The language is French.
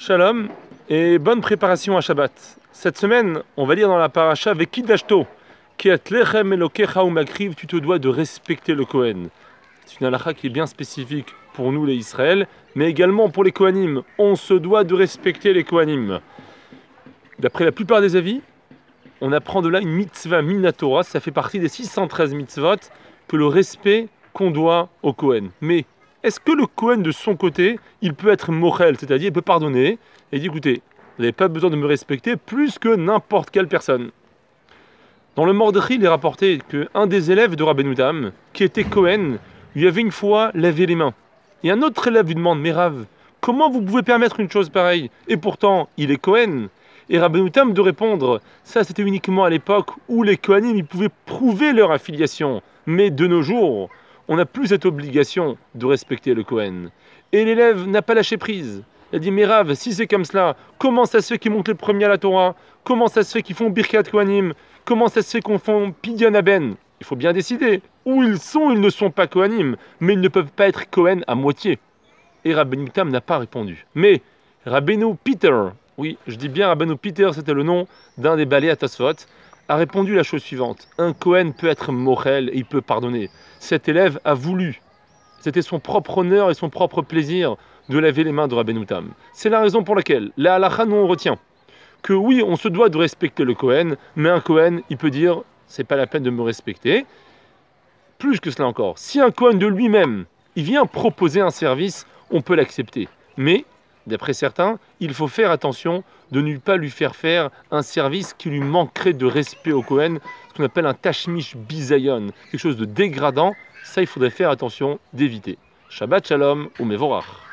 Shalom et bonne préparation à Shabbat. Cette semaine, on va lire dans la paracha avec Kidashto, qui est Lechem Elokecha Umakriv, tu te dois de respecter le Kohen. C'est une halakha qui est bien spécifique pour nous les Israël, mais également pour les Kohanim. On se doit de respecter les Kohanim. D'après la plupart des avis, on apprend de là une mitzvah minatora, ça fait partie des 613 mitzvot, que le respect qu'on doit au Kohen. Mais est-ce que le Kohen de son côté, il peut être mochel, c'est-à-dire il peut pardonner et dire écoutez, vous n'avez pas besoin de me respecter plus que n'importe quelle personne. Dans le Mordechai, il est rapporté qu'un des élèves de Rabbeinu Tam, qui était Kohen, lui avait une fois lavé les mains. Et un autre élève lui demande mais Rav, comment vous pouvez permettre une chose pareille? Et pourtant, il est Kohen. Et Rabbeinu Tam de répondre, ça c'était uniquement à l'époque où les Kohanim ils pouvaient prouver leur affiliation. Mais de nos jours, on n'a plus cette obligation de respecter le Kohen. Et l'élève n'a pas lâché prise. Il a dit, mais Rav, si c'est comme cela, comment ça se fait qu'ils montent les premiers à la Torah? Comment ça se fait qu'ils font Birkat Kohanim? Comment ça se fait qu'on fait Pidyon Aben? Il faut bien décider. Où ils ne sont pas Kohanim, mais ils ne peuvent pas être Kohen à moitié. Et Rabbeinu Tam n'a pas répondu. Mais Rabbeinu Peter, oui, je dis bien Rabbeinu Peter, c'était le nom d'un des balais à Tosfot, a répondu la chose suivante. Un Kohen peut être mochel et il peut pardonner. Cet élève a voulu. C'était son propre honneur et son propre plaisir de laver les mains de Rabbeinu Tam. C'est la raison pour laquelle, la halakha, nous on retient que oui, on se doit de respecter le Kohen, mais un Kohen, il peut dire, c'est pas la peine de me respecter. Plus que cela encore, si un Kohen de lui-même, il vient proposer un service, on peut l'accepter. Mais, d'après certains, il faut faire attention de ne pas lui faire faire un service qui lui manquerait de respect au Kohen, ce qu'on appelle un tashmish bizayon, quelque chose de dégradant. Ça, il faudrait faire attention d'éviter. Shabbat shalom ou mevorach.